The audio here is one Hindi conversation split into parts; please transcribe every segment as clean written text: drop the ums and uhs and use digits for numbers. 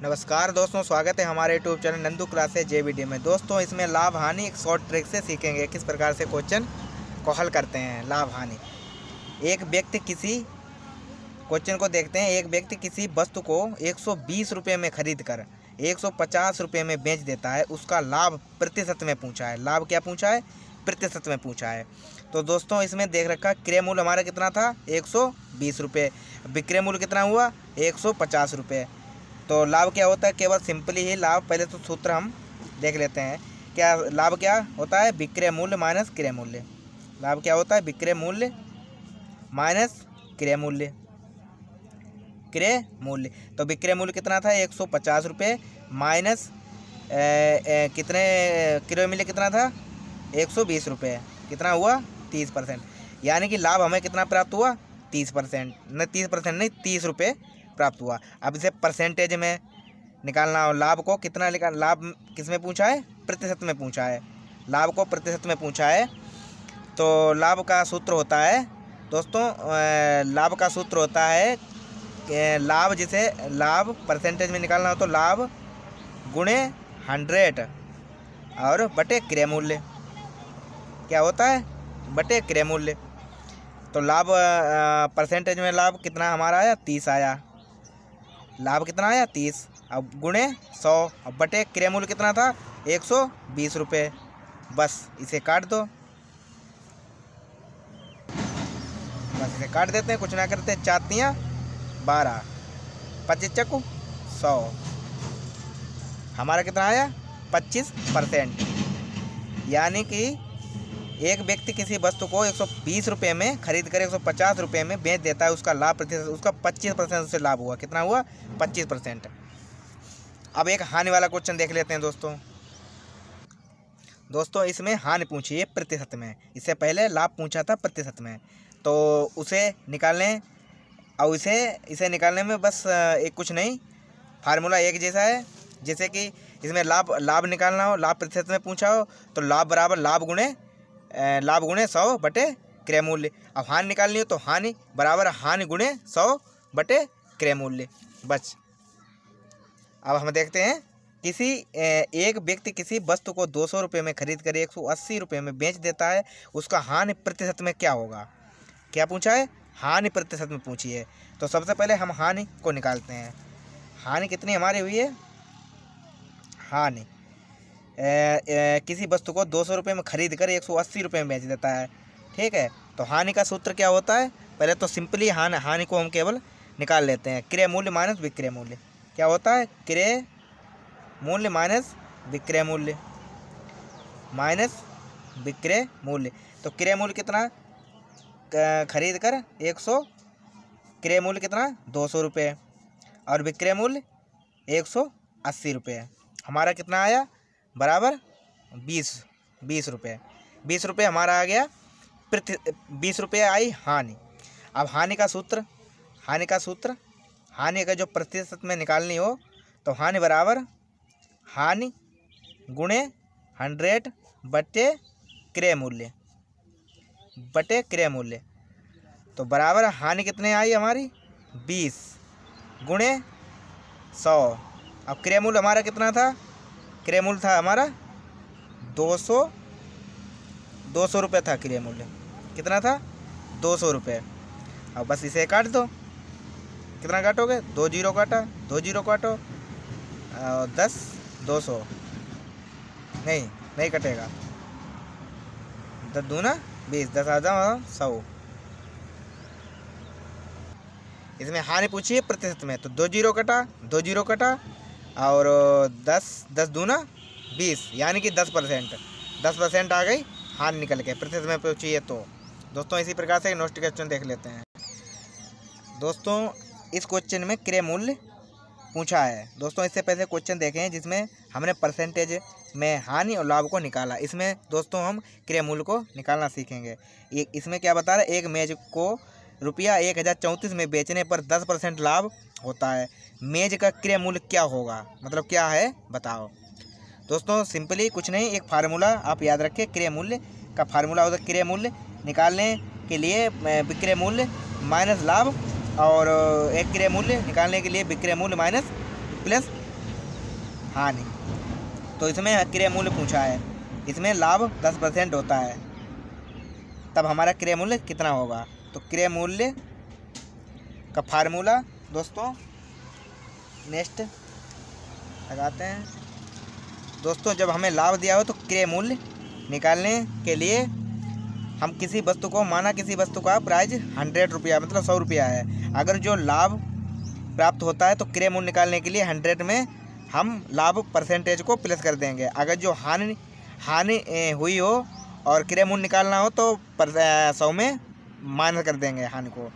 नमस्कार दोस्तों, स्वागत है हमारे YouTube channel Nandu classes JBD में। दोस्तों, इसमें लाभ हानि एक शॉर्ट ट्रिक से सीखेंगे किस प्रकार से क्वेश्चन को हल करते हैं। लाभ हानि, एक व्यक्ति किसी क्वेश्चन को देखते हैं। एक व्यक्ति किसी वस्तु को 120 रुपये में खरीद कर 150 रुपये में बेच देता है। उसका लाभ प्रतिशत में पूछा है। लाभ क्या पूछा है? प्रतिशत में पूछा है। तो दोस्तों, इसमें देख रखा क्रय मूल्य हमारा कितना था? 120 रुपये। विक्रय मूल्य कितना हुआ? 150 रुपये। तो लाभ क्या होता है? केवल सिंपली ही लाभ, पहले तो सूत्र हम देख लेते हैं। क्या लाभ क्या होता है? विक्रय मूल्य माइनस क्रय मूल्य। लाभ क्या होता है? विक्रय मूल्य माइनस क्रय मूल्य। क्रय मूल्य, तो विक्रय मूल्य कितना था? 150 रुपये माइनस कितने क्रय मूल्य कितना था? 120 रुपये। कितना हुआ? 30%। यानी कि लाभ हमें कितना प्राप्त हुआ? 30%। नहीं 30% नहीं, 30 रुपये प्राप्त हुआ। अब इसे परसेंटेज में निकालना हो। लाभ को कितना निकाल, लाभ किस में पूछा है? प्रतिशत में पूछा है। लाभ को प्रतिशत में पूछा है। तो लाभ का सूत्र होता है दोस्तों, लाभ का सूत्र होता है लाभ, जिसे लाभ परसेंटेज में निकालना हो तो लाभ गुणे 100 और बटे क्रय मूल्य। क्या होता है? बटे क्रय मूल्य। तो लाभ परसेंटेज में लाभ कितना हमारा आया? 30 आया। लाभ कितना आया? 30। अब गुणे 100। अब बटे क्रय मूल्य कितना था? 120 रुपये। बस इसे काट दो। बस इसे काट देते हैं, कुछ ना करते हैं। 4 तियाँ 12, 25 चक्कू 100। हमारा कितना आया? 25%। यानी कि एक व्यक्ति किसी वस्तु को 120 रुपये में खरीद कर 150 रुपये में बेच देता है। उसका लाभ प्रतिशत, उसका 25% से लाभ हुआ। कितना हुआ? 25%। अब एक हानि वाला क्वेश्चन देख लेते हैं दोस्तों, इसमें हानि पूछी है प्रतिशत में। इससे पहले लाभ पूछा था प्रतिशत में। तो उसे निकालने और इसे निकालने में बस एक कुछ नहीं, फार्मूला एक जैसा है। जैसे कि इसमें लाभ निकालना हो, लाभ प्रतिशत में पूछा हो तो लाभ बराबर लाभ गुणे 100 बटे क्रय मूल्य। अब हानि निकालनी हो तो हानि बराबर हानि गुणे 100 बटे क्रय मूल्य। बस अब हम देखते हैं, एक व्यक्ति किसी वस्तु को 200 रुपये में खरीद कर 180 रुपये में बेच देता है। उसका हानि प्रतिशत में क्या होगा? क्या पूछा है? हानि प्रतिशत में पूछी है। तो सबसे पहले हम हानि को निकालते हैं। हानि कितनी हमारी हुई है? हानि किसी वस्तु को 200 रुपये में खरीद कर 180 रुपये में बेच देता है। ठीक है, तो हानि का सूत्र क्या होता है? पहले तो सिंपली हानि को हम केवल निकाल लेते हैं। क्रय मूल्य माइनस विक्रय मूल्य। क्या होता है? क्रय मूल्य माइनस विक्रय मूल्य माइनस विक्रय मूल्य। तो क्रय मूल्य कितना? खरीद कर 100, क्रय मूल्य कितना? 200 रुपये और विक्रय मूल्य 180 रुपये। हमारा कितना आया? बराबर 20 रुपये। 20 रुपये हमारा आ गया। 20 रुपये आई हानि। अब हानि का सूत्र हानि का जो प्रतिशत में निकालनी हो तो हानि बराबर हानि गुणे 100 बटे क्रय मूल्य। तो बराबर हानि कितने आई हमारी? 20 गुणे 100। अब क्रय मूल्य हमारा कितना था? क्रय मूल्य था हमारा 200 रुपये था। क्रय मूल्य कितना था? 200 रुपये। अब बस इसे काट दो। कितना काटोगे? 2 जीरो काटा, 2 जीरो काटो, 10 200 नहीं कटेगा। 10 दूना 20, 10,000 100। इसमें हानि पूछी है प्रतिशत में, तो 2 जीरो कटा, 2 जीरो कटा और 10 दूना 20, यानी कि 10% आ गई हानि निकल के। प्रतिशत में पूछी है तो दोस्तों इसी प्रकार से नेक्स्ट क्वेश्चन देख लेते हैं। दोस्तों, इस क्वेश्चन में क्रय मूल्य पूछा है। दोस्तों, इससे पहले क्वेश्चन देखे हैं जिसमें हमने परसेंटेज में हानि और लाभ को निकाला। इसमें दोस्तों हम क्रय मूल्य को निकालना सीखेंगे। इसमें क्या बता रहा है? एक मेज को रुपया 1034 में बेचने पर 10% लाभ होता है। मेज का क्रय मूल्य क्या होगा? मतलब क्या है बताओ। दोस्तों, सिंपली कुछ नहीं, एक फार्मूला आप याद रखें। क्रय मूल्य का फार्मूला होता है, क्रय मूल्य निकालने के लिए विक्रय मूल्य माइनस लाभ और एक क्रय मूल्य निकालने के लिए विक्रय मूल्य माइनस प्लस हानि। तो इसमें क्रय मूल्य पूछा है, इसमें लाभ 10% होता है, तब हमारा क्रय मूल्य कितना होगा। तो क्रय मूल्य का फार्मूला दोस्तों नेक्स्ट लगाते हैं। दोस्तों जब हमें लाभ दिया हो तो क्रय मूल्य निकालने के लिए हम किसी वस्तु को, माना किसी वस्तु का प्राइस 100 रुपया मतलब 100 रुपया है, अगर जो लाभ प्राप्त होता है तो क्रय मूल्य निकालने के लिए 100 में हम लाभ परसेंटेज को प्लस कर देंगे। अगर जो हानि हुई हो और क्रय मूल्य निकालना हो तो 100 में माइनस कर देंगे हानि को।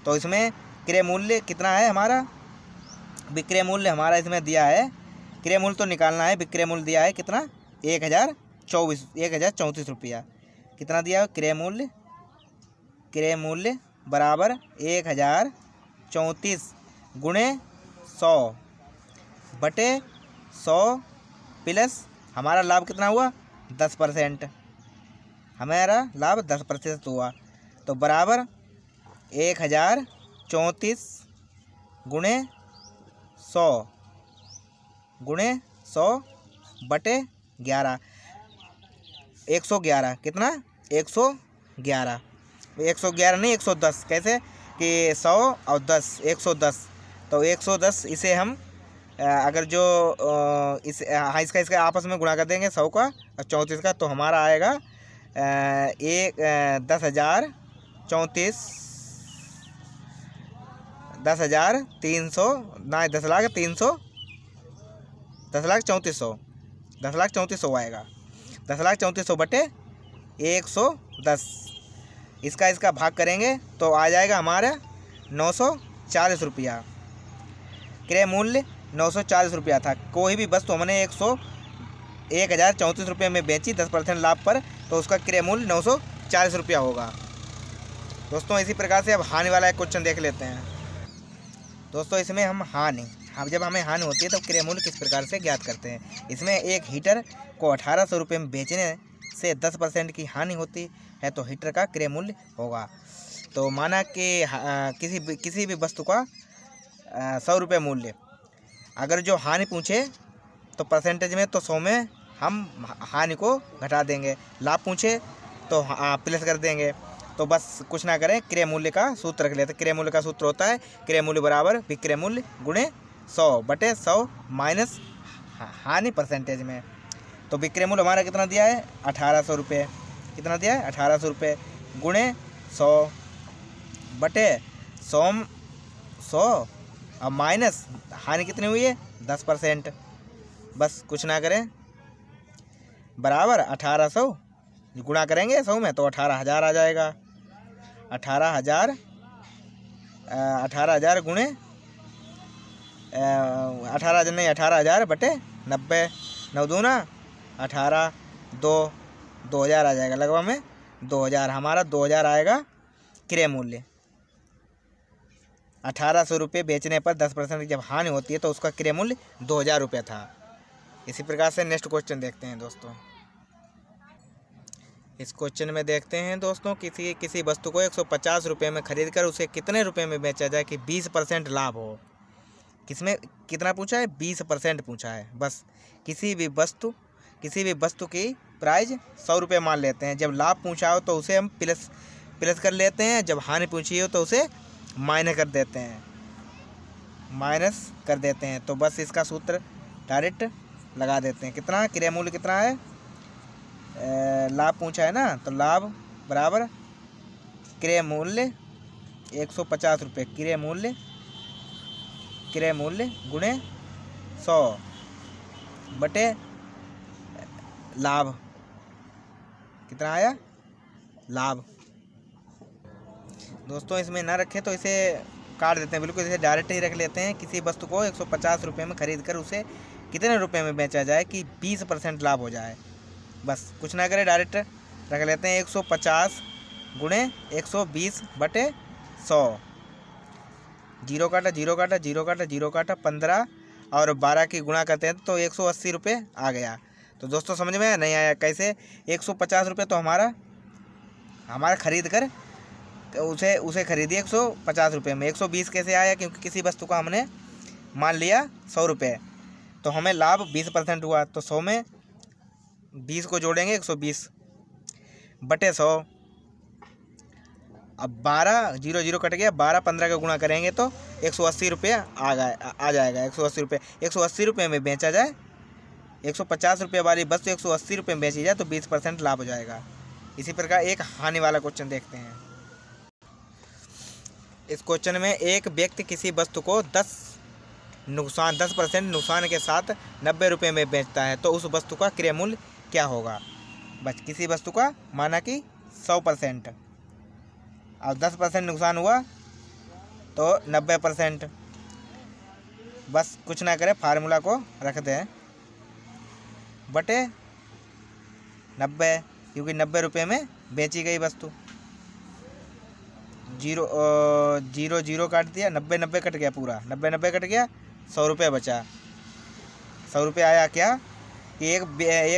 तो इसमें क्रय मूल्य कितना है हमारा, विक्रय मूल्य हमारा इसमें दिया है, क्रय मूल्य तो निकालना है, विक्रय मूल्य दिया है कितना 1034 रुपया। कितना दिया है क्रय मूल्य बराबर 1034 गुणे 100 बटे 100 प्लस हमारा लाभ कितना हुआ 10%, हमारा लाभ 10% हुआ। तो बराबर 1034 गुणे 100 बटे 11, 111 कितना 111 नहीं 110, कैसे कि 100 और 10 110, तो 110 इसे हम अगर जो इसका आपस में गुणा कर देंगे 100 का और 34 का, तो हमारा आएगा 10,3400 आएगा, 10,3400 बटे 110, इसका भाग करेंगे तो आ जाएगा हमारा 940 रुपया। क्रय मूल्य 940 रुपया था। कोई भी वस्तु हमने 1034 रुपये में बेची 10% लाभ पर, तो उसका क्रय मूल्य 940 रुपया होगा। दोस्तों इसी प्रकार से अब हानि वाला एक क्वेश्चन देख लेते हैं। दोस्तों इसमें हम जब हमें हानि होती है तो क्रय मूल्य किस प्रकार से ज्ञात करते हैं। इसमें एक हीटर को 1800 रुपये में बेचने से 10% की हानि होती है तो हीटर का क्रय मूल्य होगा। तो माना कि किसी भी वस्तु का 100 रुपये मूल्य, अगर जो हानि पूछे तो परसेंटेज में तो 100 में हम हानि को घटा देंगे, लाभ पूछे तो प्लस कर देंगे। तो बस कुछ ना करें, क्रय मूल्य का सूत्र रख लेते हैं। क्रय मूल्य का सूत्र होता है क्रय मूल्य बराबर विक्रय मूल्य गुणे 100 बटे 100 माइनस हानि परसेंटेज में। तो विक्रय मूल्य हमारा कितना दिया है 1800 रुपये, कितना दिया है 1800 रुपये गुणे 100 बटे 100 और माइनस हानि कितनी हुई है 10%। बस कुछ ना करें, बराबर 1800 गुणा करेंगे 100 में तो 18,000 आ जाएगा। 18,000 गुणे 18,000 बटे 90, 9 दूना 18, 2000 आ जाएगा, लगभग में 2000, हमारा 2000 आएगा क्रय मूल्य। 1800 रुपये बेचने पर 10% की जब हानि होती है तो उसका क्रय मूल्य 2000 रुपये था। इसी प्रकार से नेक्स्ट क्वेश्चन देखते हैं दोस्तों। इस क्वेश्चन में देखते हैं दोस्तों, किसी वस्तु को 150 रुपये में खरीद कर उसे कितने रुपए में बेचा जाए कि 20% लाभ हो। किसमें कितना पूछा है 20% पूछा है। बस किसी भी वस्तु की प्राइस 100 रुपये मान लेते हैं, जब लाभ पूछा हो तो उसे हम प्लस कर लेते हैं, जब हानि पूछी हो तो उसे माइनस कर देते हैं। तो बस इसका सूत्र डायरेक्ट लगा देते हैं। कितना क्रय मूल्य कितना है, लाभ पूछा है ना, तो लाभ बराबर क्रय मूल्य 150 रुपये, क्रय मूल्य गुणे 100 बटे लाभ, कितना आया लाभ। दोस्तों इसमें ना रखें तो इसे काट देते हैं, बिल्कुल इसे डायरेक्ट ही रख लेते हैं। किसी वस्तु को 150 रुपये में खरीद कर उसे कितने रुपए में बेचा जाए कि 20% लाभ हो जाए। बस कुछ ना करें, डायरेक्ट रख लेते हैं 150 गुणे 120 बटे 100, जीरो काटा 15 और 12 की गुणा करते हैं तो 180 रुपये आ गया। तो दोस्तों समझ में नहीं आया कैसे 150 रुपये तो हमारा खरीद कर उसे खरीदिए 150 रुपये में, 120 कैसे आया, क्योंकि किसी वस्तु का हमने मान लिया 100 रुपये। तो हमें लाभ 20% हुआ। तो 100 में 20 को जोड़ेंगे 120 बटे 100। अब 12 0 0 कट गया, 12 15 का गुणा करेंगे तो 180 रुपये आ जाएगा। 180 रुपये, 180 रुपये में बेचा जाए, 150 रुपये वाली वस्तु 180 रुपये में बेची जाए तो 20% लाभ हो जाएगा। इसी प्रकार एक हानि वाला क्वेश्चन देखते हैं। इस क्वेश्चन में एक व्यक्ति किसी वस्तु को 10% नुकसान के साथ 90 रुपये में बेचता है, तो उस वस्तु का क्रय मूल्य क्या होगा। बस किसी वस्तु का माना कि 100%, अब 10% नुकसान हुआ तो 90%। बस कुछ ना करें, फार्मूला को रख दें बटे 90, क्योंकि 90 रुपये में बेची गई वस्तु। 0 0 काट दिया, 90 90 कट गया, पूरा 90 90 कट गया, 100 रुपये बचा। 100 रुपये आया क्या कि एक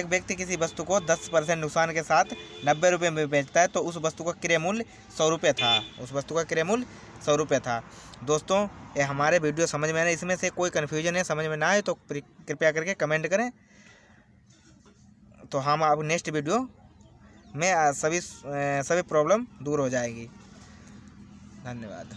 व्यक्ति किसी वस्तु को 10% नुकसान के साथ 90 रुपये में बेचता है, तो उस वस्तु का क्रय मूल्य 100 रुपये था। उस वस्तु का क्रय मूल्य 100 रुपये था। दोस्तों, ये हमारे वीडियो समझ में आए, इसमें से कोई कन्फ्यूजन है, समझ में ना आए तो कृपया करके कमेंट करें, तो हम अब नेक्स्ट वीडियो में सभी प्रॉब्लम दूर हो जाएगी। धन्यवाद।